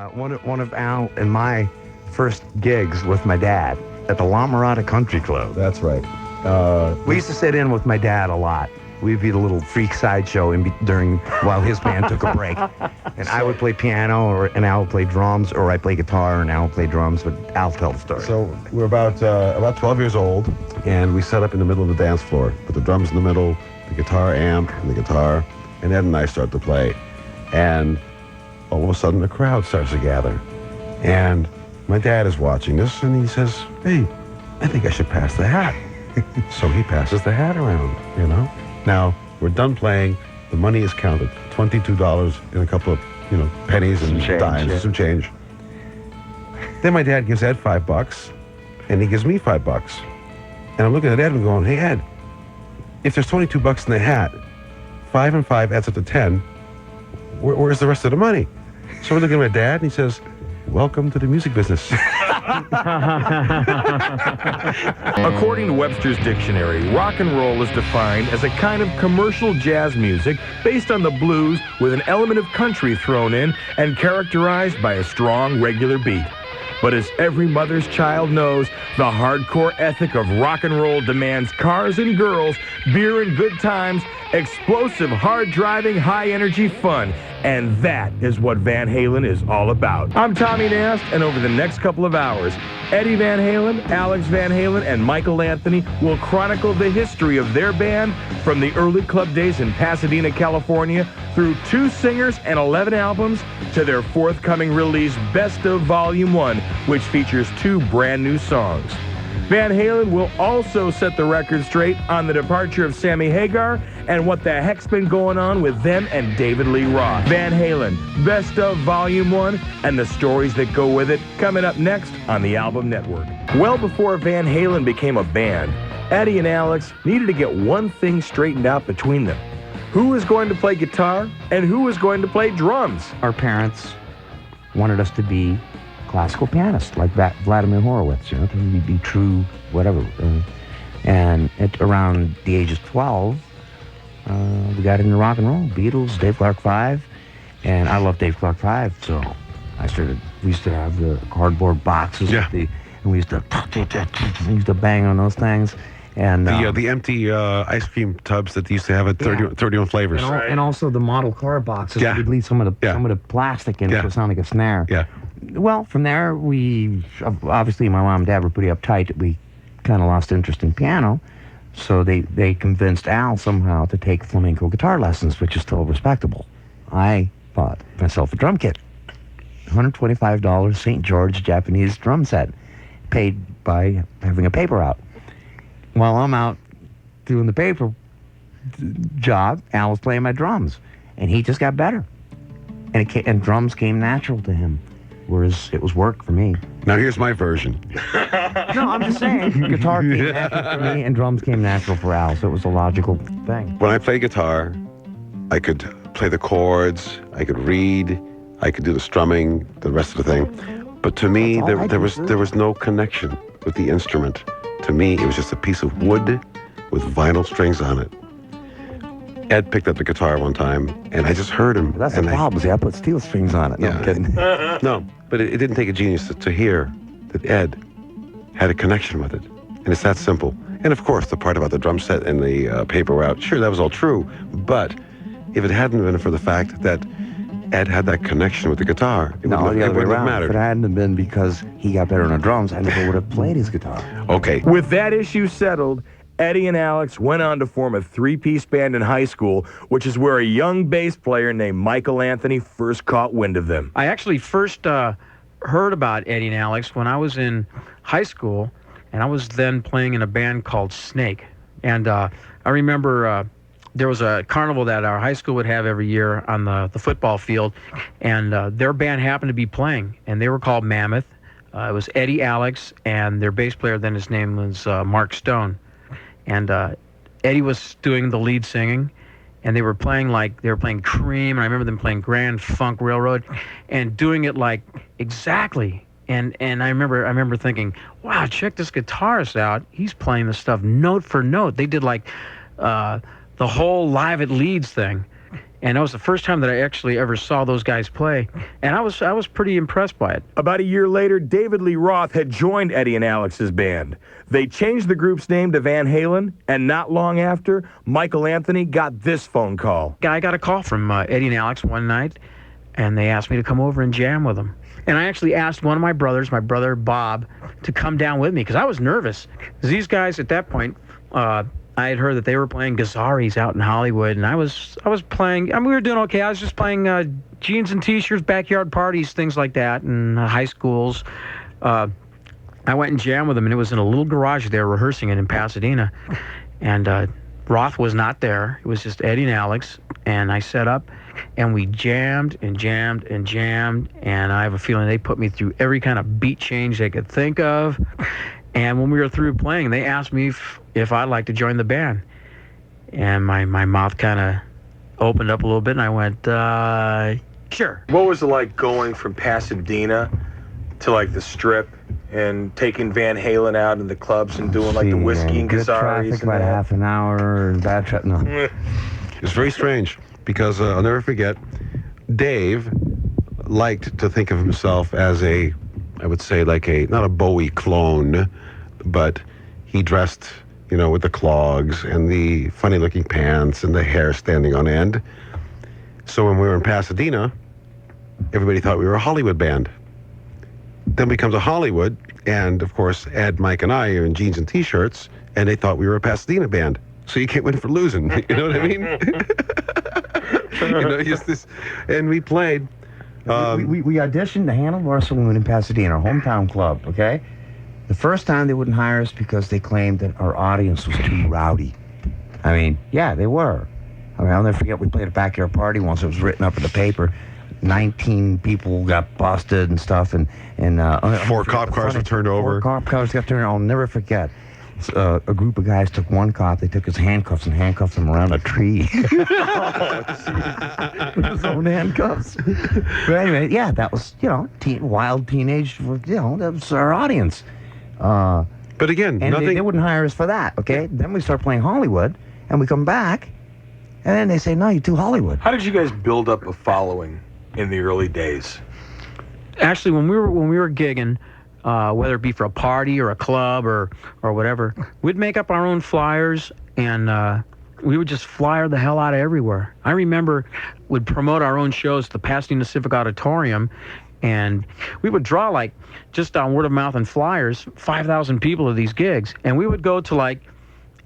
One of Al and my first gigs with my dad at the La Mirada Country Club. That's right. We used to sit in with my dad a lot. We'd be the little freak sideshow while his band took a break. And I would play piano, and Al would play drums, or I play guitar, and Al would play drums, but Al tell the story. So we're about 12 years old, and we set up in the middle of the dance floor, put the drums in the middle, the guitar amp, and the guitar, and Ed and I start to play. And all of a sudden, the crowd starts to gather. And my dad is watching this, and he says, "Hey, I think I should pass the hat." So he passes the hat around, you know. Now, we're done playing. The money is counted. $22 and a couple of, pennies and dimes, some change. Then my dad gives Ed $5, and he gives me $5. And I'm looking at Ed and going, "Hey, Ed, if there's $22 in the hat, 5 and 5 adds up to 10. Where's the rest of the money?" So we're looking at my dad, and he says, "Welcome to the music business." According to Webster's dictionary, rock and roll is defined as a kind of commercial jazz music based on the blues with an element of country thrown in and characterized by a strong, regular beat. But as every mother's child knows, the hardcore ethic of rock and roll demands cars and girls, beer and good times, explosive, hard-driving, high-energy fun. And that is what Van Halen is all about. I'm Tommy Nast, and over the next couple of hours, Eddie Van Halen, Alex Van Halen, and Michael Anthony will chronicle the history of their band from the early club days in Pasadena, California, through 2 singers and 11 albums to their forthcoming release, Best of Volume 1, which features 2 brand new songs. Van Halen will also set the record straight on the departure of Sammy Hagar and what the heck's been going on with them and David Lee Roth. Van Halen, Best of Volume 1, and the stories that go with it, coming up next on the Album Network. Well before Van Halen became a band, Eddie and Alex needed to get one thing straightened out between them. Who was going to play guitar and who was going to play drums? Our parents wanted us to be classical pianists, like Vladimir Horowitz, to be true, whatever. And around the age of 12, we got into rock and roll, Beatles, Dave Clark 5, and I love Dave Clark 5, so we used to have the cardboard boxes, and we used to bang on those things. And the empty ice cream tubs that they used to have at 31 flavors. And also the model car boxes. Yeah. We'd leave some of the plastic in it to sound like a snare. Yeah. Well, from there, obviously my mom and dad were pretty uptight that we kind of lost interest in piano. So they convinced Al somehow to take flamenco guitar lessons, which is still respectable. I bought myself a drum kit. $125 St. George Japanese drum set, paid by having a paper out. While I'm out doing the paper job, Al was playing my drums, and he just got better. And drums came natural to him, whereas it was work for me. Now here's my version. No, I'm just saying, guitar came natural for me, and drums came natural for Al, so it was a logical thing. When I played guitar, I could play the chords, I could read, I could do the strumming, the rest of the thing. But to me, there was no connection with the instrument. To me, it was just a piece of wood with vinyl strings on it. Ed picked up the guitar one time, and I just heard him. That's the problem. See, I put steel strings on it. No, I'm kidding. No, but it didn't take a genius to hear that Ed had a connection with it. And it's that simple. And of course, the part about the drum set and the paper route, sure, that was all true. But if it hadn't been for the fact that Ed had that connection with the guitar, it wouldn't have mattered. If it hadn't been because he got better on the drums, I never would have played his guitar. Okay. With that issue settled, Eddie and Alex went on to form a 3-piece band in high school, which is where a young bass player named Michael Anthony first caught wind of them. I actually first heard about Eddie and Alex when I was in high school, and I was then playing in a band called Snake. And I remember there was a carnival that our high school would have every year on the football field, and their band happened to be playing, and they were called Mammoth. It was Eddie, Alex, and their bass player, then his name was Mark Stone. And Eddie was doing the lead singing, and they were playing Cream, and I remember them playing Grand Funk Railroad, and doing it like exactly. And I remember thinking, wow, check this guitarist out. He's playing the stuff note for note. They did like the whole Live at Leeds thing. And that was the first time that I actually ever saw those guys play, and I was pretty impressed by it. About a year later, David Lee Roth had joined Eddie and Alex's band. They changed the group's name to Van Halen, and not long after, Michael Anthony got this phone call. I got a call from Eddie and Alex one night, and they asked me to come over and jam with them. And I actually asked one of my brothers, my brother Bob, to come down with me because I was nervous. These guys at that point, I had heard that they were playing Gazzarri's out in Hollywood, and I was playing. I mean, we were doing okay. I was just playing jeans and T-shirts, backyard parties, things like that, in high schools. I went and jammed with them, and it was in a little garage they were rehearsing it in Pasadena. And Roth was not there. It was just Eddie and Alex, and I set up, and we jammed and jammed and jammed, and I have a feeling they put me through every kind of beat change they could think of. And when we were through playing, they asked me if I'd like to join the band. And my mouth kind of opened up a little bit, and I went, sure. What was it like going from Pasadena to like the Strip and taking Van Halen out in the clubs and doing like the whiskey and good Gazzarri's? traffic, about half an hour, and bad traffic. No. It's very strange because I'll never forget, Dave liked to think of himself as I would say like not a Bowie clone, but he dressed, with the clogs and the funny looking pants and the hair standing on end. So when we were in Pasadena, everybody thought we were a Hollywood band. Then we come to Hollywood, and of course, Ed, Mike, and I are in jeans and T-shirts, and they thought we were a Pasadena band. So you can't win for losing. You know what I mean? Just this, and we played. We auditioned the Handlebar Saloon in Pasadena, our hometown club, okay? The first time they wouldn't hire us because they claimed that our audience was too rowdy. I mean, yeah, they were. I mean, I'll never forget, we played a backyard party once. It was written up in the paper. 19 people got busted and stuff, and 4 cop cars were turned over. 4 cop cars got turned over. I'll never forget. A group of guys took one cop, they took his handcuffs and handcuffed him around a tree. His own handcuffs. But anyway, yeah, that was, wild teenage, that was our audience. But again, and nothing. They wouldn't hire us for that, okay? Then we start playing Hollywood, and we come back, and then they say, no, you're too Hollywood. How did you guys build up a following in the early days? Actually, when we were gigging, whether it be for a party or a club or whatever, we'd make up our own flyers, and we would just flyer the hell out of everywhere. I remember we'd promote our own shows at the Pasadena Civic Auditorium, and we would draw, like, just on word of mouth and flyers, 5,000 people to these gigs. And we would go to, like,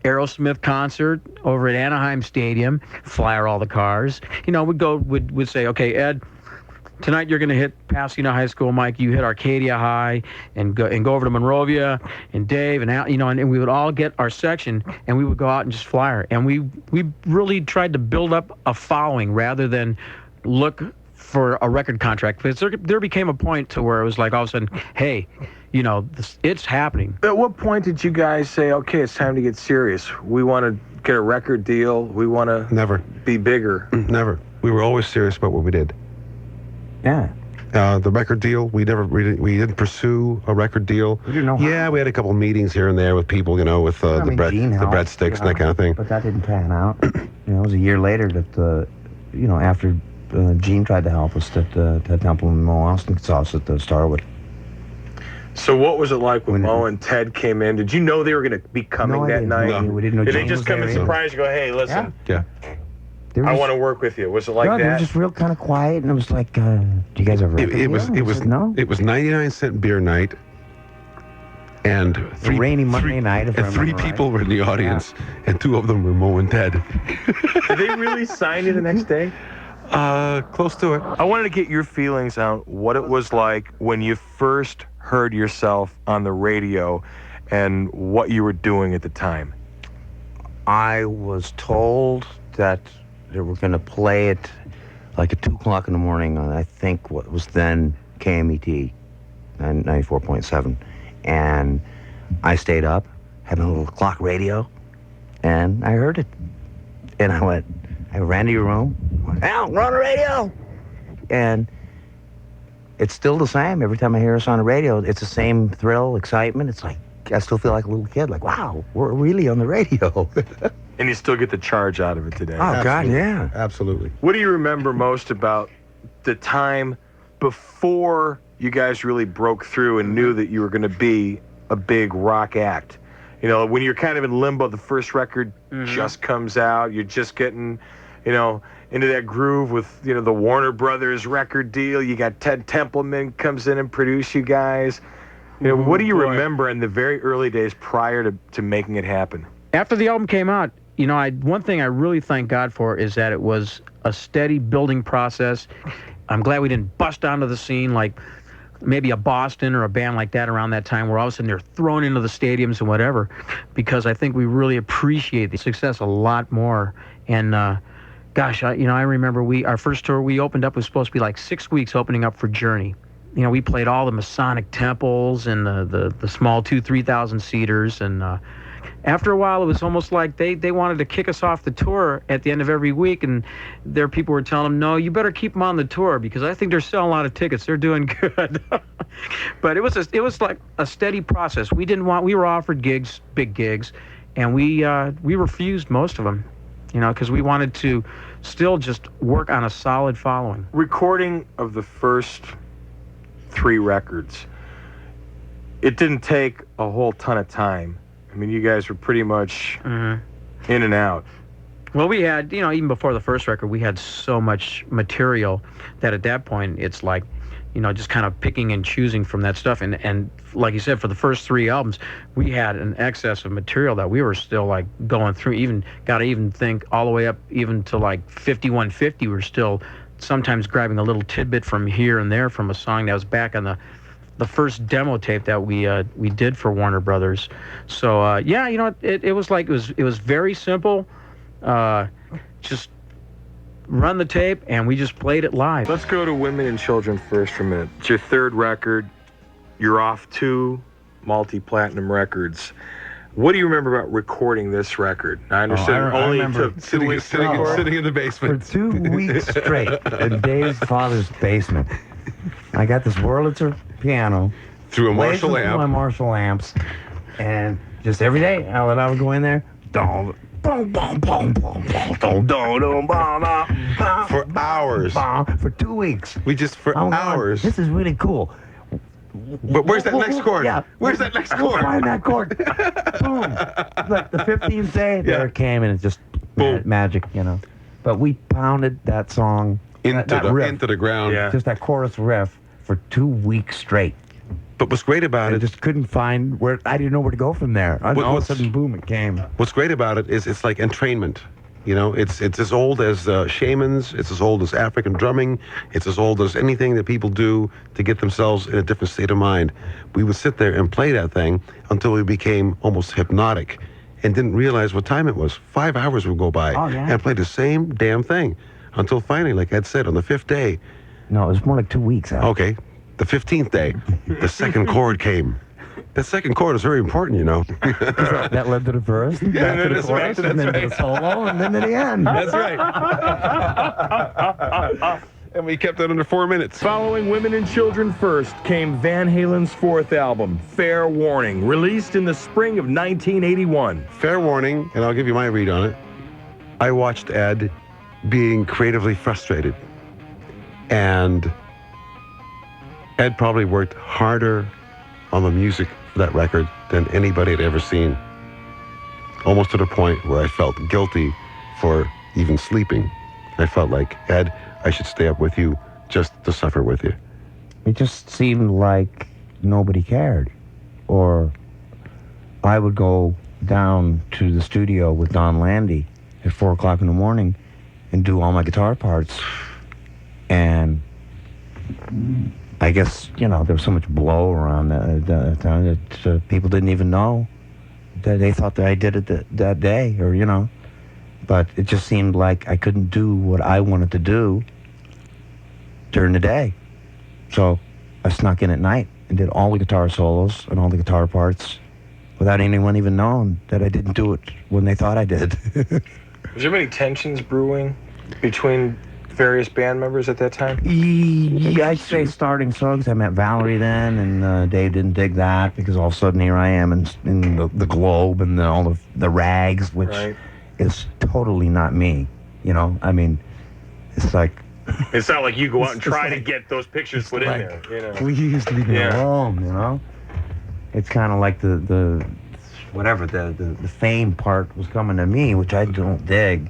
Aerosmith concert over at Anaheim Stadium, flyer all the cars. We'd say, okay, Ed, tonight you're going to hit Pasadena High School. Mike, you hit Arcadia High, and go over to Monrovia, and Dave, and Al, and we would all get our section, and we would go out and just flyer. And we really tried to build up a following rather than look for a record contract. Because there became a point to where it was like all of a sudden, hey, it's happening. At what point did you guys say, okay, it's time to get serious? We want to get a record deal. We want to Never. Be bigger. Never. We were always serious about what we did. Yeah. The record deal, we didn't pursue a record deal. We didn't know how. Yeah, we had a couple of meetings here and there with people, with the breadsticks and that kind of thing. But that didn't pan out. It was a year later that, after Gene tried to help us, that Ted Temple and Mo Austin saw us at the Starwood. So what was it like when Mo and Ted came in? Did you know they were going to be coming that night? No, we didn't know. Did Gene they just was come there and either. surprise you? Go, hey, listen. Yeah. I want to work with you. Was it like that? that? They were just real kind of quiet, and it was like, do you guys ever? It was 99-cent beer night, and a rainy Monday night. If I and 3 remember people right. were in the audience, and 2 of them were Mo and Ted. Did they really sign you the next day? Close to it. I wanted to get your feelings on what it was like when you first heard yourself on the radio and what you were doing at the time. I was told that they were going to play it like at 2 o'clock in the morning on, I think, what was then KMET, 94.7. And I stayed up, had a little clock radio, and I heard it. And I ran to your room, went, Al, we're on the radio! And it's still the same. Every time I hear us on the radio, it's the same thrill, excitement. It's like, I still feel like a little kid, like, wow, we're really on the radio. And you still get the charge out of it today. Oh, God, Absolutely. yeah. Absolutely. What do you remember most about the time before you guys really broke through and knew that you were going to be a big rock act? You know, when you're kind of in limbo, the first record just comes out, you're just getting, you know, into that groove with, you know, the Warner Brothers record deal. You got Ted Templeman comes in and produce you guys. You know, what do you remember in the very early days prior to making it happen? After the album came out, you know, one thing I really thank God for is that it was a steady building process. I'm glad we didn't bust onto the scene like maybe a Boston or a band like that around that time where all of a sudden they're thrown into the stadiums and whatever, because I think we really appreciate the success a lot more. And gosh, I remember our first tour we opened up was supposed to be like 6 weeks opening up for Journey. You know, we played all the Masonic temples and the small 3,000 seaters, and after a while, it was almost like they wanted to kick us off the tour at the end of every week, and their people were telling them, no, you better keep them on the tour because I think they're selling a lot of tickets. They're doing good. But it was like a steady process. We were offered gigs, big gigs, and we refused most of them, you know, because we wanted to still just work on a solid following. Recording of the first 3 records, it didn't take a whole ton of time. I mean, you guys were pretty much in and out. Well, we had, you know, even before the first record, we had so much material that at that point, it's like, you know, just kind of picking and choosing from that stuff. And like you said, for the first 3 albums, we had an excess of material that we were still like going through. Got to even think all the way up even to like 5150, we're still sometimes grabbing a little tidbit from here and there from a song that was back on the first demo tape that we did for Warner Brothers. So yeah, you know, it was like it was very simple. Just run the tape and we just played it live. Let's go to Women and Children first for a minute. It's your 3rd record. You're off 2 multi-platinum records. What do you remember about recording this record? I understand I only remember took 2 Sitting, weeks. sitting in the basement. For 2 weeks straight in Dave's father's basement. I got this Wurlitzer piano. Through a Marshall blazing through my amp. Marshall amps. And just every day, I would go in there. For hours. For 2 weeks. We just, for I'm going, hours. this is really cool. But where's that next chord? Yeah. Where's that next Go chord? find that chord. Boom. Like the 15th day, there it came, and it's just magic, you know. But we pounded that song that riff, into the ground. Yeah. just that chorus riff for 2 weeks straight. But what's great about I it, just couldn't find where. I didn't know where to go from there. And all of a what's- sudden, boom, it came. what's great about it is it's like entrainment. You know, it's as old as shamans. It's as old as African drumming. It's as old as anything that people do to get themselves in a different state of mind. We would sit there and play that thing until we became almost hypnotic and didn't realize what time it was. 5 hours would go by and play the same damn thing until finally, like Ed said, on the 5th day. No, it was more like 2 weeks. Al. Okay, the 15th day, the second chord came. That second chord is very important, you know. That led to the verse, back to the that's chorus, right, and then to the solo, and then to the end. That's right. And we kept that under 4 minutes. Following Women and Children first came Van Halen's 4th album, Fair Warning, released in the spring of 1981. Fair warning, and I'll give you my read on it. I watched Ed being creatively frustrated. And Ed probably worked harder on the music for that record than anybody had ever seen. Almost to the point where I felt guilty for even sleeping. I felt like, Ed, I should stay up with you just to suffer with you. It just seemed like nobody cared. Or I would go down to the studio with Don Landy at 4 o'clock in the morning and do all my guitar parts. And I guess, you know, there was so much blow around that time that people didn't even know that they thought that I did it that day, or, you know. But it just seemed like I couldn't do what I wanted to do during the day. So I snuck in at night and did all the guitar solos and all the guitar parts without anyone even knowing that I didn't do it when they thought I did. Was there many tensions brewing between various band members at that time? Yeah, I'd say starting songs. I met Valerie then, and Dave didn't dig that because all of a sudden here I am in the Globe and all of the rags, which Right. is totally not me. You know, I mean, it's like It's not like you go out and It's try like- to get those pictures put like, in there. You know? we used to be Yeah. alone, you know. It's kind of like the whatever the fame part was coming to me, which I don't dig.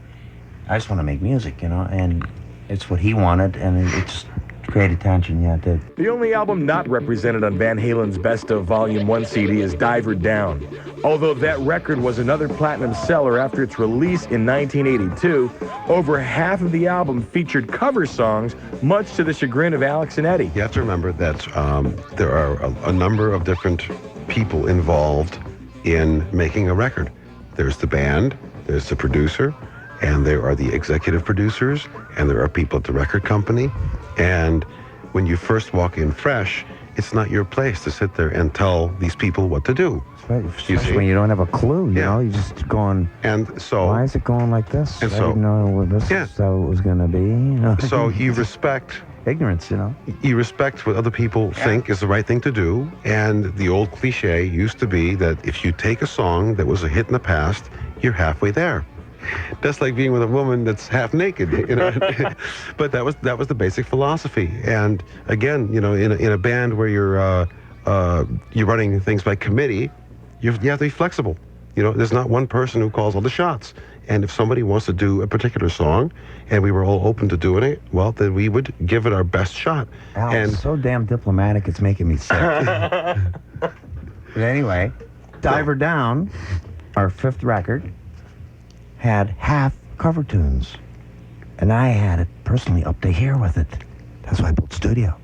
I just want to make music, you know, and it's what he wanted, and it just created tension. Yeah, it did. The only album not represented on Van Halen's Best of Volume 1 CD is Diver Down. Although that record was another platinum seller after its release in 1982, over half of the album featured cover songs, much to the chagrin of Alex and Eddie. You have to remember that there are a number of different people involved in making a record. There's the band, there's the producer, and there are the executive producers, and there are people at the record company. And when you first walk in fresh, it's not your place to sit there and tell these people what to do. Right, especially when you don't have a clue, you know, you're just going, And so, why is it going like this? And I so- didn't know what this Yeah. is how it was going to be. You know? so you respect Ignorance, you know. you respect what other people think is the right thing to do. And the old cliche used to be that if you take a song that was a hit in the past, you're halfway there. That's like being with a woman that's half naked, you know. But that was the basic philosophy. And again, you know, in a band where you're running things by committee, you have to be flexible. You know, there's not one person who calls all the shots. And if somebody wants to do a particular song, and we were all open to doing it, well, then we would give it our best shot. Al, And it's so damn diplomatic, it's making me sick. But anyway, Diver Down, our fifth record, had half cover tunes. And I had it personally up to here with it. That's why I built studio.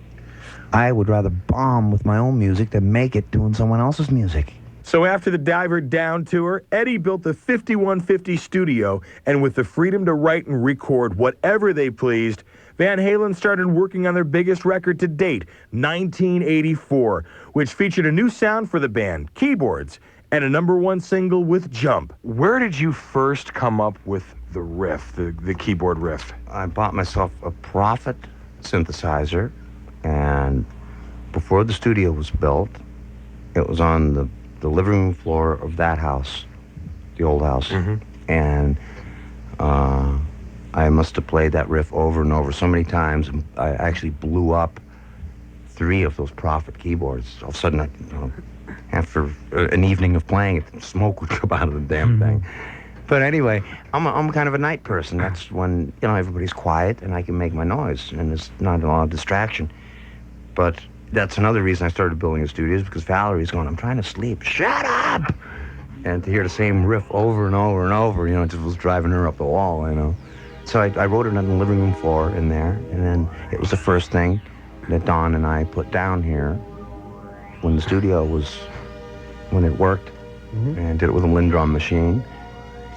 I would rather bomb with my own music than make it doing someone else's music. So after the Diver Down tour, Eddie built the 5150 studio, and with the freedom to write and record whatever they pleased, Van Halen started working on their biggest record to date, 1984, which featured a new sound for the band, keyboards, and a #1 single with Jump. Where did you first come up with the riff, the keyboard riff? I bought myself a Prophet synthesizer, and before the studio was built, it was on the living room floor of that house, the old house. And I must have played that riff over and over so many times. I actually blew up 3 of those Prophet keyboards. All of a sudden, after an evening of playing it, smoke would come out of the damn thing. But anyway, I'm kind of a night person. That's when, you know, everybody's quiet and I can make my noise and there's not a lot of distraction. But that's another reason I started building a studio, is because Valerie's going, I'm trying to sleep. Shut up! And to hear the same riff over and over and over, you know, it just was driving her up the wall, you know. So I wrote it on the living room floor in there, and then it was the first thing that Don and I put down here when the studio was, when it worked, and did it with a Lindrum machine,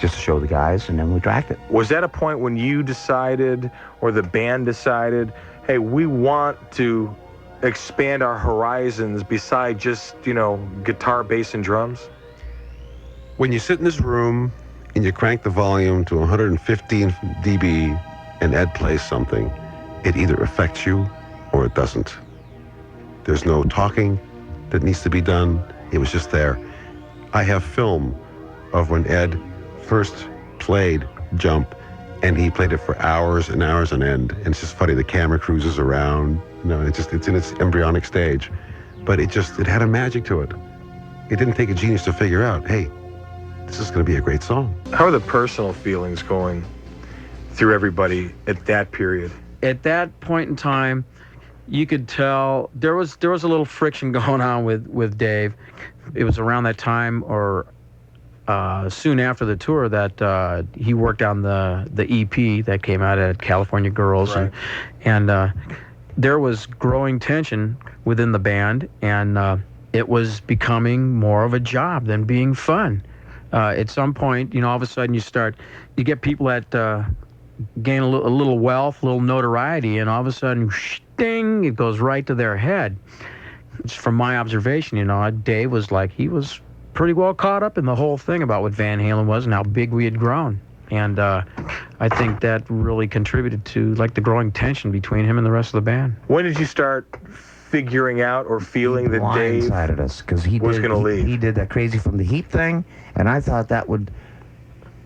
just to show the guys, and then we tracked it. Was that a point when you decided, or the band decided, hey, we want to expand our horizons beside just, you know, guitar, bass, and drums? when you sit in this room and you crank the volume to 115 dB and Ed plays something, it either affects you or it doesn't. There's no talking that needs to be done. It was just there. I have film of when Ed first played Jump, and he played it for hours and hours on end. And it's just funny, the camera cruises around. You know, it's in its embryonic stage. But it had a magic to it. It didn't take a genius to figure out, hey, this is going to be a great song. How are the personal feelings going through everybody at that period? At that point in time, you could tell there was a little friction going on with Dave. It was around that time, or soon after the tour, that he worked on the EP that came out at California Girls, right. and there was growing tension within the band, and it was becoming more of a job than being fun. At some point, all of a sudden you get people that gain a little wealth, a little notoriety, and all of a sudden, ding, it goes right to their head. Just from my observation, Dave was he was pretty well caught up in the whole thing about what Van Halen was and how big we had grown. And I think that really contributed to the growing tension between him and the rest of the band. When did you start figuring out or feeling that Dave blindsided us because he was going to leave? He did that Crazy from the Heat thing, and I thought that would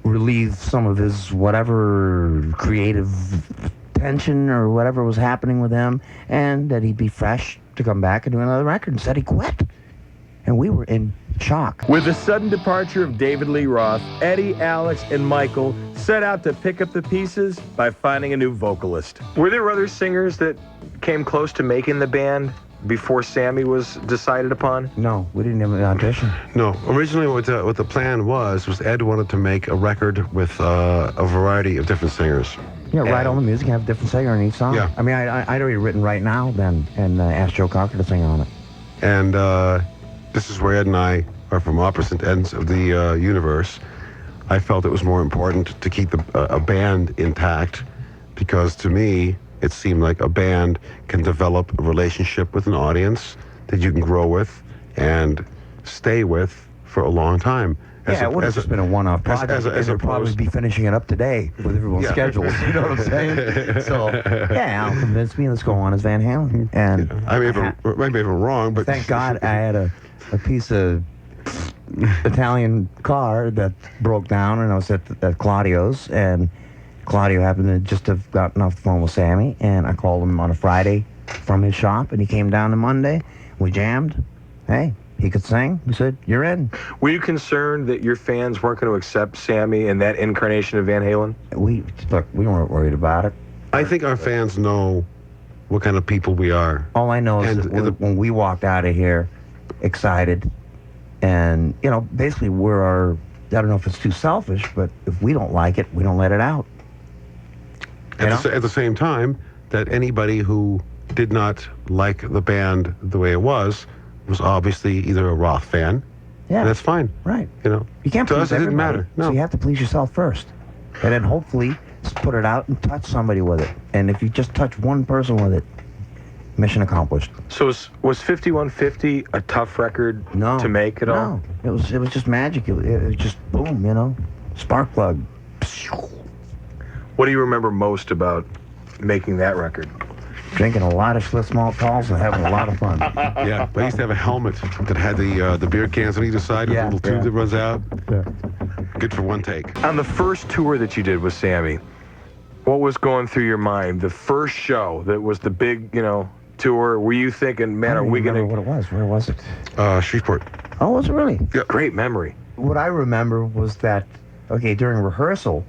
relieve some of his whatever creative tension or whatever was happening with him, and that he'd be fresh to come back and do another record. Instead, he quit. And we were in shock. With the sudden departure of David Lee Roth, Eddie, Alex, and Michael set out to pick up the pieces by finding a new vocalist. Were there other singers that came close to making the band before Sammy was decided upon? No, we didn't have an audition. No, originally what the plan was Ed wanted to make a record with a variety of different singers. Yeah, write all the music, have a different singer in each song. Yeah. I mean, I'd already written Right Now then, and asked Joe Cocker to sing on it. And this is where Ed and I are from opposite ends of the universe. I felt it was more important to keep a band intact, because to me, it seemed like a band can develop a relationship with an audience that you can grow with and stay with for a long time. Yeah, it would have just been a one-off project, as and we'd probably be finishing it up today with everyone's schedules, you know what I'm saying? So, yeah, Al convinced me, let's go on as Van Halen. And I may be even wrong, but... Thank God I had a piece of Italian car that broke down, and I was at Claudio's, and Claudio happened to just have gotten off the phone with Sammy, and I called him on a Friday from his shop, and he came down on Monday. We jammed. Hey, he could sing. We said, you're in. Were you concerned that your fans weren't going to accept Sammy and that incarnation of Van Halen? We weren't worried about it. I think our fans know what kind of people we are. All I know is that when we walked out of here excited, and, you know, basically I don't know if it's too selfish, but if we don't like it, we don't let it out. At the same time, that anybody who did not like the band the way it was obviously either a Roth fan. Yeah. And that's fine. Right. You know, you can't to please us it didn't everybody, matter. No. So you have to please yourself first, and then hopefully put it out and touch somebody with it. And if you just touch one person with it, mission accomplished. So was 5150 a tough record to make at all? No, it was just magic. It was just boom, you know, spark plug. What do you remember most about making that record? Drinking a lot of Schlitz malt talls and having a lot of fun. Yeah, I used to have a helmet that had the beer cans on either side with a little tube that runs out. Yeah. Good for one take. On the first tour that you did with Sammy, what was going through your mind? The first show that was the big, you know, tour, were you thinking, man, are we going to... what it was. Where was it? Shreveport. Oh, was it really? Yeah. Great memory. What I remember was that, during rehearsal,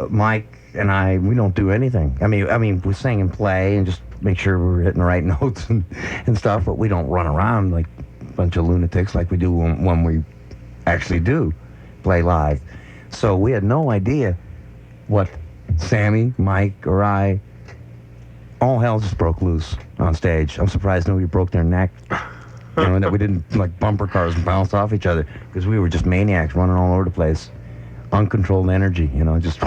Mike and I, we don't do anything. I mean, we sing and play and just make sure we're hitting the right notes and stuff, but we don't run around like a bunch of lunatics like we do when we actually do play live. So we had no idea what Sammy, Mike, or I, all hell just broke loose on stage. I'm surprised nobody broke their neck. You know, and that we didn't like bumper cars and bounce off each other, because we were just maniacs running all over the place. Uncontrolled energy, you know, just...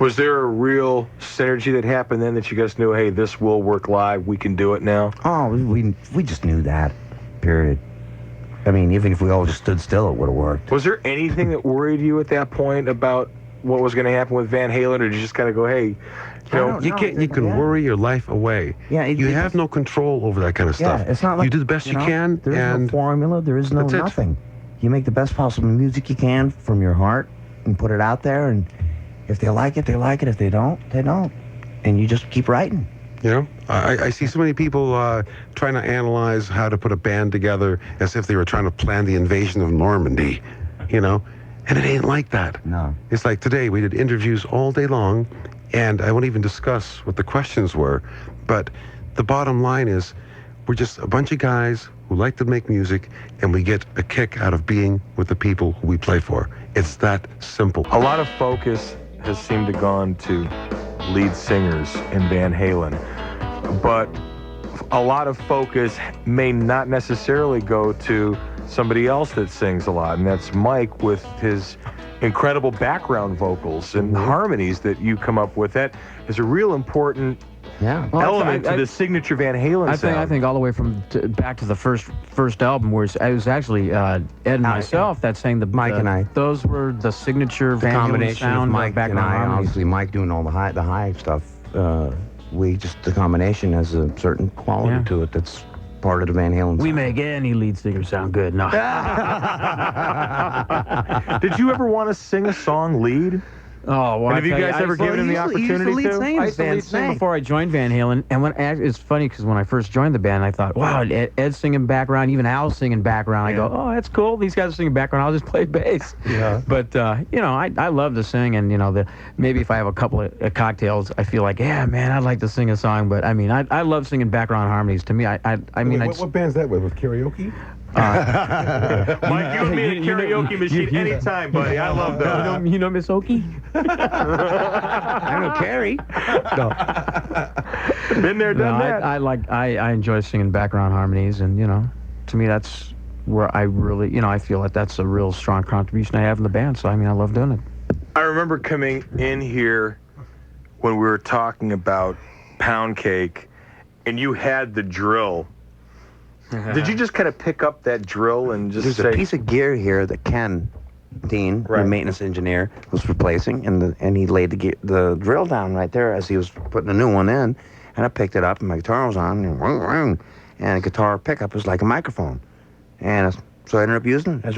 Was there a real synergy that happened then that you guys knew, hey, this will work live, we can do it now? Oh, we just knew that, period. I mean, even if we all just stood still, it would have worked. Was there anything that worried you at that point about what was going to happen with Van Halen, or did you just kind of go, hey, you can worry your life away. Yeah, you have no control over that kind of stuff. Yeah, it's not like, you do the best you can. There is no formula. There is no nothing. You make the best possible music you can from your heart and put it out there, and if they like it, they like it. If they don't, they don't. And you just keep writing. You know, I see so many people trying to analyze how to put a band together as if they were trying to plan the invasion of Normandy, you know, and it ain't like that. No. It's like today we did interviews all day long, and I won't even discuss what the questions were, but the bottom line is we're just a bunch of guys who like to make music, and we get a kick out of being with the people who we play for. It's that simple. A lot of focus has seemed to gone to lead singers in Van Halen, but a lot of focus may not necessarily go to somebody else that sings a lot, and that's Mike with his incredible background vocals and harmonies that you come up with. That is a real important element to the signature Van Halen sound. I think all the way from back to the first album, where it was actually Ed and myself that sang Mike and I. Those were the signature combination sound of Mike and I. Obviously, Mike doing all the high stuff. The combination has a certain quality to it that's part of the Van Halen. We make any lead singer sound good. No. Did you ever want to sing a song lead? Oh, well, And have you guys ever given him the opportunity to? I used to lead sing before I joined Van Halen, and it's funny because when I first joined the band, I thought, wow, Ed's singing background, even Al's singing background. I go, oh, that's cool. These guys are singing background. I'll just play bass. Yeah. But I love to sing, and maybe if I have a couple of cocktails, I feel like, yeah, man, I'd like to sing a song. But I mean, I love singing background harmonies. To me, what band's that with? With karaoke? Mike, you and me in a karaoke machine anytime, buddy. I love that. You know Miss Okie? I know Carrie. No. Been there, done that. I enjoy singing background harmonies, and to me that's where I really, I feel like that's a real strong contribution I have in the band. So I love doing it. I remember coming in here when we were talking about Pound Cake, and you had the drill. Did you just kind of pick up that drill and just There's say... a piece of gear here that Ken Dean, the maintenance engineer, was replacing, and he laid the drill down right there as he was putting a new one in, and I picked it up, and my guitar was on, and the guitar pickup was like a microphone, and so I ended up using it.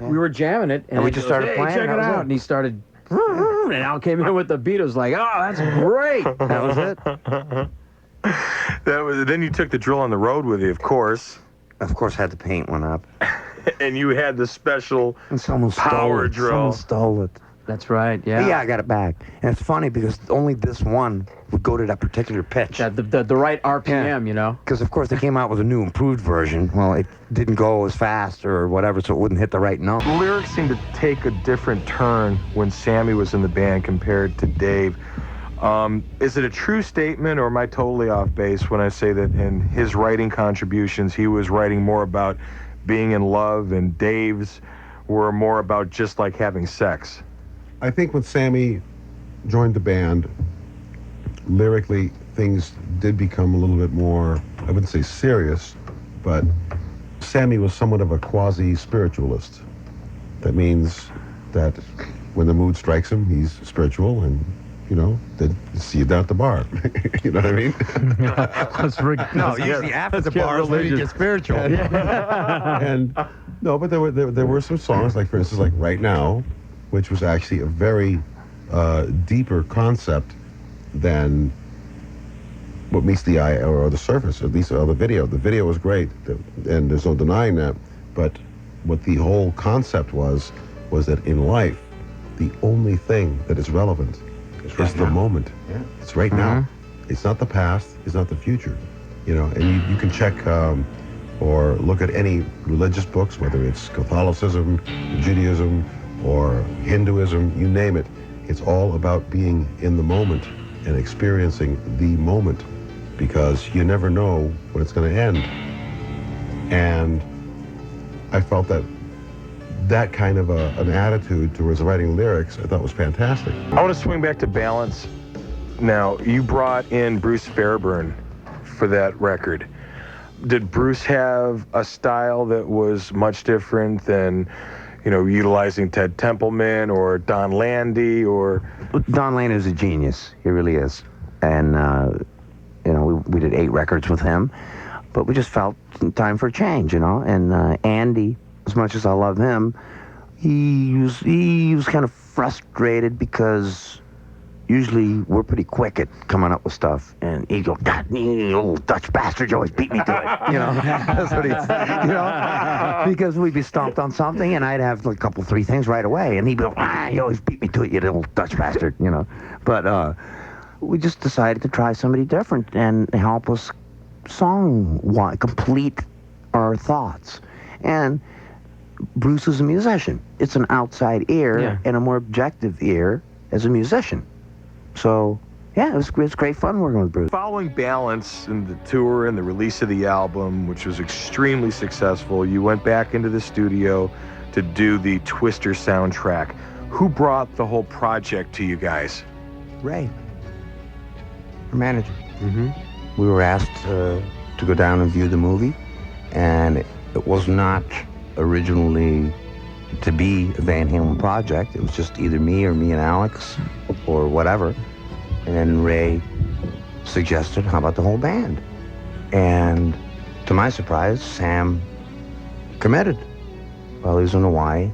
We were jamming it, and we just started playing. Check it out, and he started, and Al came in with the beat. It was like, oh, that's great. That was it. Then you took the drill on the road with you, of course. Of course, had to paint one up. And you had the special And someone power drill. Someone stole it. That's right, yeah. But yeah, I got it back. And it's funny because only this one would go to that particular pitch. The right RPM, Because, of course, they came out with a new improved version. Well, it didn't go as fast or whatever, so it wouldn't hit the right note. The lyrics seemed to take a different turn when Sammy was in the band compared to Dave. Is it a true statement, or am I totally off base when I say that in his writing contributions, he was writing more about being in love, and Dave's were more about just like having sex? I think when Sammy joined the band, lyrically, things did become a little bit more, I wouldn't say serious, but Sammy was somewhat of a quasi-spiritualist. That means that when the mood strikes him, he's spiritual, and then see you down at the bar. You know what I mean? No, usually after the bar is when you get spiritual. And no, but there were some songs, like for instance, like Right Now, which was actually a very deeper concept than what meets the eye or the surface, at least the video. The video was great, and there's no denying that. But what the whole concept was that in life, the only thing that is relevant is the moment. Yeah. It's right now. It's not the past. It's not the future. And you can check or look at any religious books, whether it's Catholicism, Judaism, or Hinduism, you name it. It's all about being in the moment and experiencing the moment, because you never know when it's going to end. And I felt that kind of an attitude towards writing lyrics, I thought was fantastic. I want to swing back to Balance. Now, you brought in Bruce Fairburn for that record. Did Bruce have a style that was much different than, utilizing Ted Templeman or Don Landy or... Don Landy is a genius. He really is. And, we did 8 records with him, but we just felt time for a change, And Andy, as much as I love him, he was kind of frustrated because usually we're pretty quick at coming up with stuff, and he'd go, "God, you old Dutch bastard, you always beat me to it." That's what he'd say, because we'd be stomped on something, and I'd have like a couple, 3 things right away, and he'd go, "You always beat me to it, you old Dutch bastard," But we just decided to try somebody different and help us complete our thoughts. And Bruce is a musician. It's an outside ear and a more objective ear as a musician. So, yeah, it was great fun working with Bruce. Following Balance and the tour and the release of the album, which was extremely successful, you went back into the studio to do the Twister soundtrack. Who brought the whole project to you guys? Ray, our manager. We were asked to go down and view the movie, and it was not originally to be a Van Halen project. It was just either me and Alex or whatever. And then Ray suggested, how about the whole band? And to my surprise, Sam committed while he was in Hawaii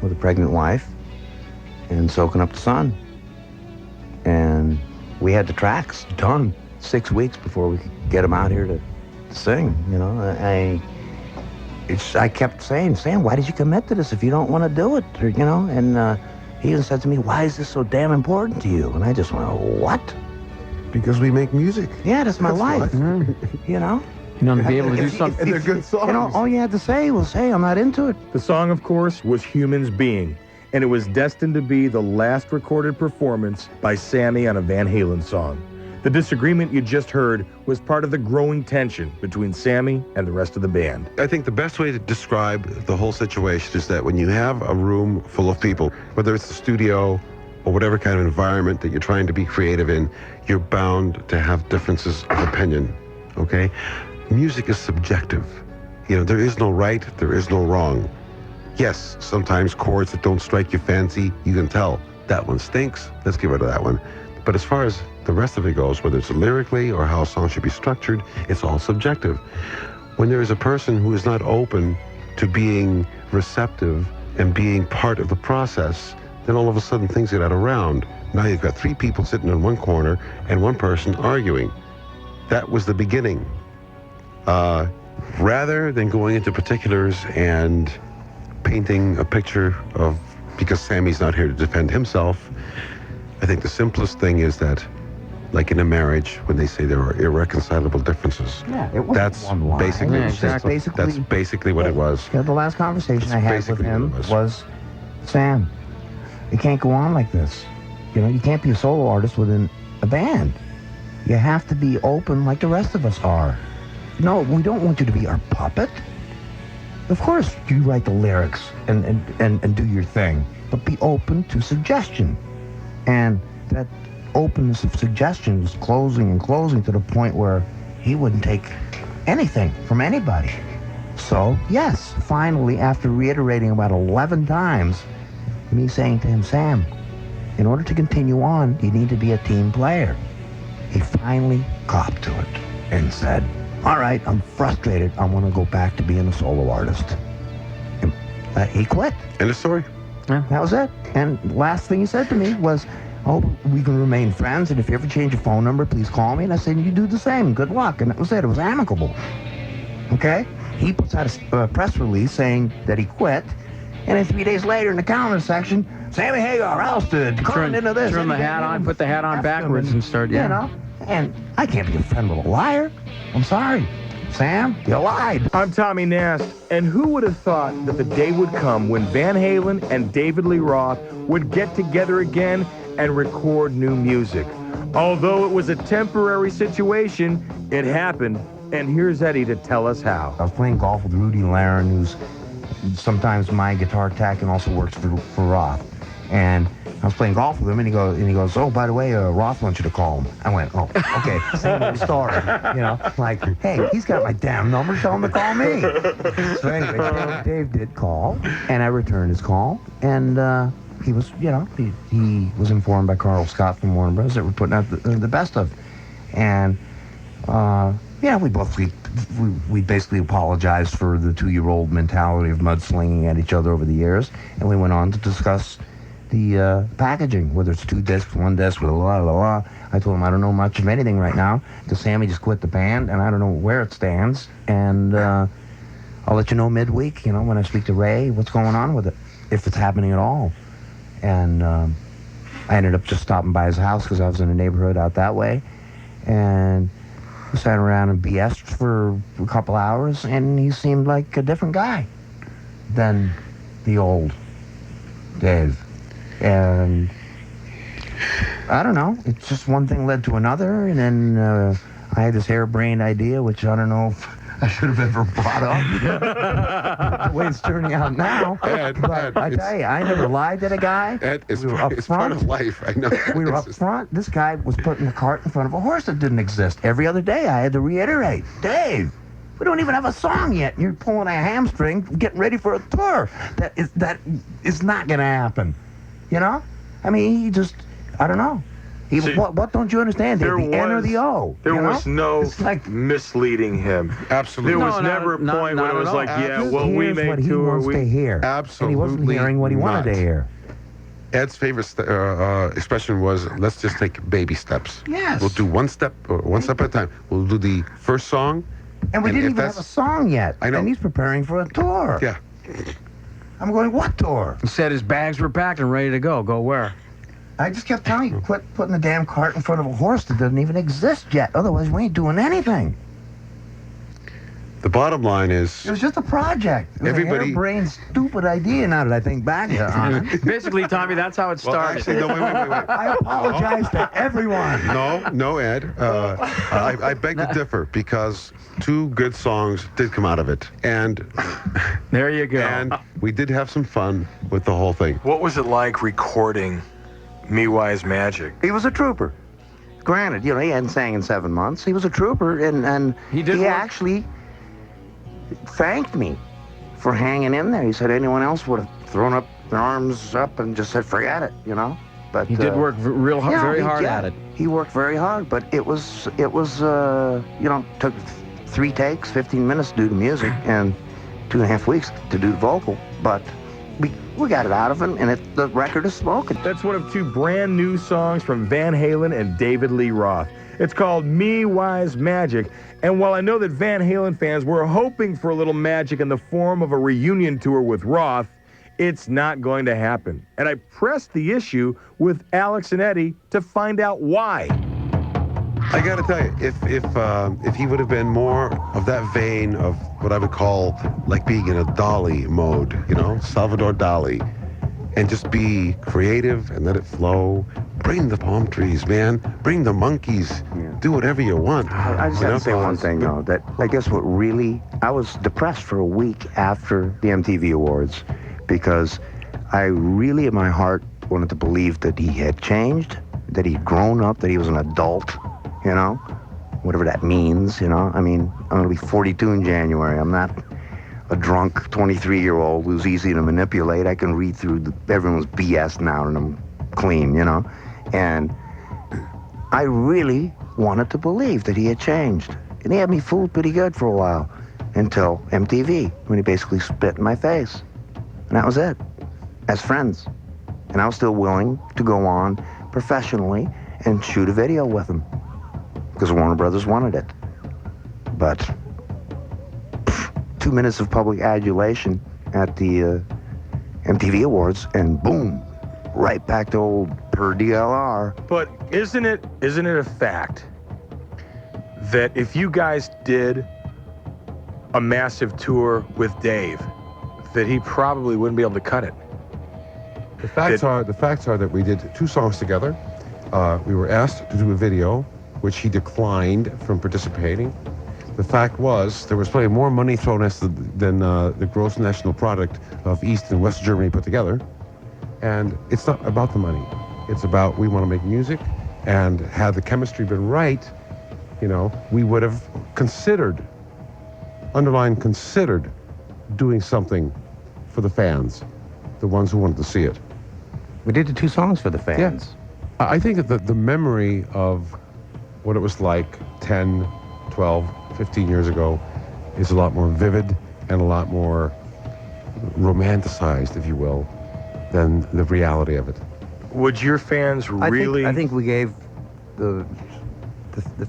with a pregnant wife and soaking up the sun. And we had the tracks done 6 weeks before we could get him out here to sing. You know, I kept saying, Sam, why did you commit to this if you don't want to do it? Or, you know, and he even said to me, why is this so damn important to you? And I just went, what? Because we make music. Yeah, that's my life. You know? You know, to be able to do something. And they're good songs. You know, all you had to say was, hey, I'm not into it. The song, of course, was Humans Being, and it was destined to be the last recorded performance by Sammy on a Van Halen song. The disagreement you just heard was part of the growing tension between Sammy and the rest of the band. I think the best way to describe the whole situation is that when you have a room full of people, whether it's a studio or whatever kind of environment that you're trying to be creative in, you're bound to have differences of opinion, okay? Music is subjective. You know, there is no right, there is no wrong. Yes, sometimes chords that don't strike your fancy, you can tell, that one stinks, let's get rid of that one. But as far as the rest of it goes, whether it's lyrically or how a song should be structured, it's all subjective. When there is a person who is not open to being receptive and being part of the process, then all of a sudden things get out of round. Now you've got 3 people sitting in one corner and one person arguing. That was the beginning. Rather than going into particulars and painting a picture of, because Sammy's not here to defend himself, I think the simplest thing is that, like in a marriage, when they say there are irreconcilable differences, Yeah, it was that's one line. basically, Yeah, exactly. that's basically what it was. Yeah, the last conversation I had with basically him what it was, Sam, it can't go on like this. You know, you can't be a solo artist within a band. You have to be open like the rest of us are. No, we don't want you to be our puppet. Of course, you write the lyrics and do your thing, but be open to suggestion. And that openness of suggestion was closing and closing to the point where he wouldn't take anything from anybody. So, yes, finally, after reiterating about 11 times, me saying to him, Sam, in order to continue on, you need to be a team player. He finally copped to it and said, all right, I'm frustrated. I want to go back to being a solo artist. And he quit. End of story. That was it. And the last thing he said to me was, oh, we can remain friends, and if you ever change your phone number, please call me. And I said, you do the same. Good luck. And that was it. It was amicable. Okay? He puts out a press release saying that he quit, and then 3 days later in the calendar section, Sammy Hagar ousted, called into this. Turn the hat on, put the hat on backwards and start, You know? And I can't be a friend with a liar. I'm sorry. Sam, you lied. I'm Tommy Nast, and who would have thought that the day would come when Van Halen and David Lee Roth would get together again and record new music? Although it was a temporary situation, it happened, and here's Eddie to tell us how. I was playing golf with Rudy Laren, who's sometimes my guitar tech and also works for Roth. And I was playing golf with him, and he goes, oh, by the way, Roth wants you to call him. I went, oh, okay, same old story. You know, like, hey, he's got my damn number, tell him to call me. So anyway, Dave did call, and I returned his call, and he was, you know, he was informed by Carl Scott from Warner Bros. That we're putting out the best of. And, yeah, we basically apologized for the 2-year-old mentality of mudslinging at each other over the years, and we went on to discuss the packaging, whether it's 2 discs, 1 disc, with I told him I don't know much of anything right now, because Sammy just quit the band, and I don't know where it stands, and I'll let you know midweek, you know, when I speak to Ray, what's going on with it, if it's happening at all. And I ended up just stopping by his house, because I was in a neighborhood out that way, and we sat around and BS'd for a couple hours, and he seemed like a different guy than the old Dave. And I don't know, it's just one thing led to another, and then I had this harebrained idea, which I don't know if I should have ever brought up. The way it's turning out now. Ed, But I tell you, I never lied to the guy. Ed, it's, We were up it's part front. of life, I know. We were up front. This guy was putting the cart in front of a horse that didn't exist. Every other day I had to reiterate, Dave, we don't even have a song yet. And you're pulling a hamstring, getting ready for a tour. That is not going to happen. You know? I mean, he just, I don't know. What don't you understand? Dave? The N or the O? There was no It's like, misleading him. Absolutely. There was No, never a not point when it at was all. like, yeah, he well, we hears may what he tour. wants to hear. Absolutely And he wasn't hearing what he wanted not. to hear. Ed's favorite expression was, let's just take baby steps. Yes. We'll do one step at a time. We'll do the first song. And we didn't if even have a song yet. I know. And he's preparing for a tour. Yeah. I'm going, what tour? He said his bags were packed and ready to go. Go where? I just kept telling you, quit putting the damn cart in front of a horse that doesn't even exist yet. Otherwise, we ain't doing anything. The bottom line is, It was just a project. It was Everybody- a harebrained, stupid idea now that I think back on it. Basically, Tommy, that's how it well, started. actually, no, wait. I apologize to everyone. No, Ed. I beg to differ because 2 good songs did come out of it, and There you go. we did have some fun with the whole thing. What was it like recording Me Wise Magic? He was a trooper. Granted, he hadn't sang in 7 months. He was a trooper, and He did work. actually thanked me for hanging in there. He said anyone else would have thrown up their arms up and just said, forget it, But He did work very hard at it. He worked very hard, but it was took 3 takes, 15 minutes to do the music, and 2.5 weeks to do the vocal. But we got it out of him, and the record is spoken. That's one of 2 brand new songs from Van Halen and David Lee Roth. It's called Me Wise Magic. And while I know that Van Halen fans were hoping for a little magic in the form of a reunion tour with Roth, it's not going to happen. And I pressed the issue with Alex and Eddie to find out why. I got to tell you, if he would have been more of that vein of what I would call like being in a Dali mode, Salvador Dali, and just be creative and let it flow. Bring the palm trees, man. Bring the monkeys. Do whatever you want. I just have to say one thing, though, that I guess I was depressed for a week after the MTV Awards because I really, in my heart, wanted to believe that he had changed, that he'd grown up, that he was an adult, whatever that means, I mean, I'm going to be 42 in January. I'm not a drunk 23-year-old who's easy to manipulate. I can read through everyone's BS now and I'm clean, And I really wanted to believe that he had changed. And he had me fooled pretty good for a while until MTV, when he basically spit in my face. And that was it, as friends. And I was still willing to go on professionally and shoot a video with him because Warner Brothers wanted it. But 2 minutes of public adulation at the MTV Awards, and boom, right back to old per DLR. But isn't it a fact that if you guys did a massive tour with Dave, that he probably wouldn't be able to cut it? The facts are that we did 2 songs together. We were asked to do a video, which he declined from participating. The fact was, there was probably more money thrown at us than the gross national product of East and West Germany put together. And it's not about the money. It's about, we want to make music, and had the chemistry been right, we would have considered doing something for the fans, the ones who wanted to see it. We did the 2 songs for the fans. Yeah. I think that the memory of what it was like 10, 12, 15 years ago is a lot more vivid and a lot more romanticized, if you will, than the reality of it. Would your fans really? I think we gave the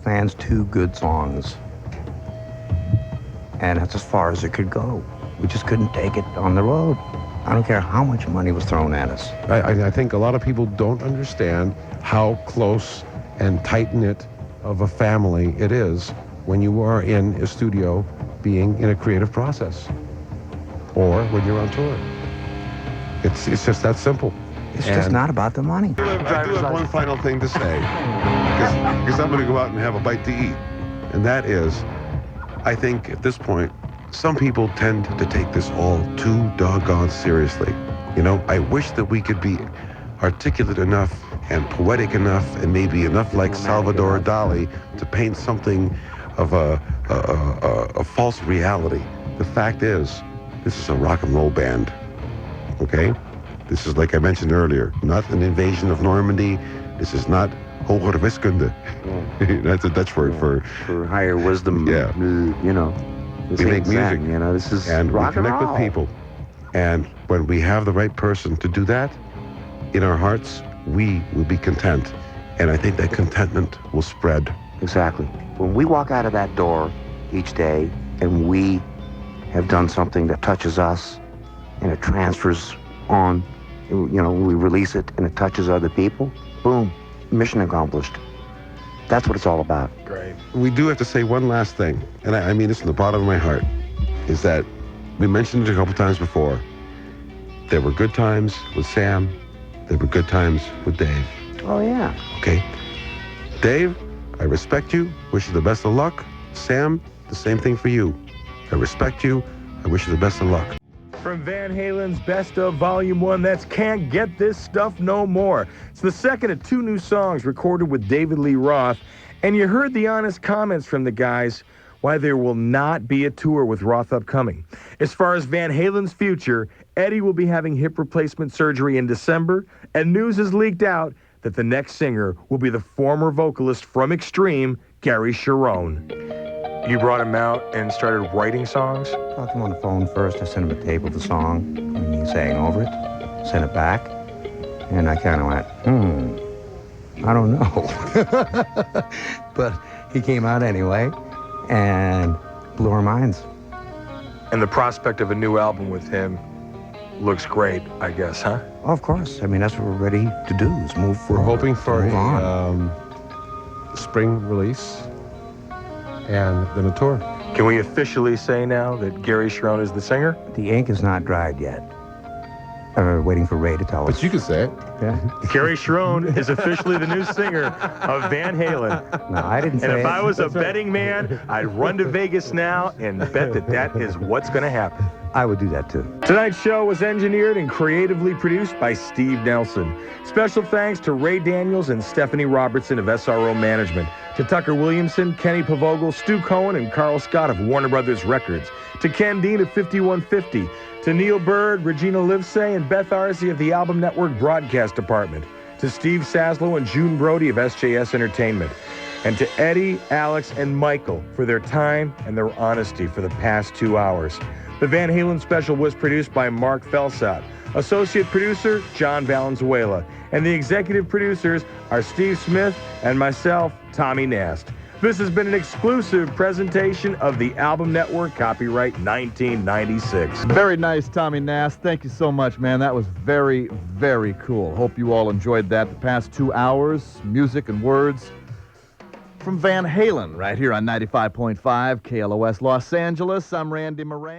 fans 2 good songs, and that's as far as it could go. We just couldn't take it on the road. I don't care how much money was thrown at us. I think a lot of people don't understand how close and tight-knit of a family it is when you are in a studio being in a creative process, or when you're on tour. It's just that simple. It's just not about the money. I do have one final thing to say, because I'm going to go out and have a bite to eat, and that is, I think at this point, some people tend to take this all too doggone seriously. I wish that we could be articulate enough and poetic enough and maybe enough like Salvador Dali to paint something of a false reality. The fact is, this is a rock and roll band, okay? This is, like I mentioned earlier, not an invasion of Normandy. This is not Hogere wiskunde. That's a Dutch word for higher wisdom. Yeah. You know, this We ain't make music, Zen, you know, this is and we rock and connect roll. with people. And when we have the right person to do that, in our hearts, we will be content. And I think that contentment will spread. Exactly. When we walk out of that door each day and we have done something that touches us and it transfers on, you know, we release it and it touches other people, boom, mission accomplished. That's what it's all about. Great. We do have to say one last thing, and I mean this from the bottom of my heart, is that we mentioned it a couple times before. There were good times with Sam. There were good times with Dave. Oh, yeah. Okay? Dave, I respect you. Wish you the best of luck. Sam, the same thing for you. I respect you. I wish you the best of luck. From Van Halen's Best of Volume 1, that's Can't Get This Stuff No More. It's the second of 2 new songs recorded with David Lee Roth, and you heard the honest comments from the guys why there will not be a tour with Roth upcoming. As far as Van Halen's future, Eddie will be having hip replacement surgery in December, and news has leaked out that the next singer will be the former vocalist from Extreme, Gary Cherone. You brought him out and started writing songs? Talked to him on the phone first. I sent him a tape of the song, and he sang over it, sent it back, and I kind of went, I don't know. But he came out anyway and blew our minds. And the prospect of a new album with him looks great, I guess, huh? Oh, of course. I mean, that's what we're ready to do, is move We're forward. hoping for move on. a spring release and then a tour. Can we officially say now that Gary Cherone is the singer? The ink is not dried yet. Waiting for Ray to tell us. But you can say it. Yeah. Gary Cherone is officially the new singer of Van Halen. No, I didn't say And if it. I was a betting man, I'd run to Vegas now and bet that that is what's going to happen. I would do that too. Tonight's show was engineered and creatively produced by Steve Nelson. Special thanks to Ray Daniels and Stephanie Robertson of SRO Management, to Tucker Williamson, Kenny Pavogel, Stu Cohen, and Carl Scott of Warner Brothers Records, to Ken Dean of 5150, to Neil Bird, Regina Livesay, and Beth Arce of the Album Network Broadcast Department, to Steve Saslow and June Brody of SJS Entertainment, and to Eddie, Alex, and Michael for their time and their honesty for the past 2 hours. The Van Halen special was produced by Mark Felsat, associate producer John Valenzuela, and the executive producers are Steve Smith and myself, Tommy Nast. This has been an exclusive presentation of the Album Network, copyright 1996. Very nice, Tommy Nast. Thank you so much, man. That was very, very cool. Hope you all enjoyed that. The past 2 hours, music and words from Van Halen right here on 95.5 KLOS Los Angeles. I'm Randy Moran.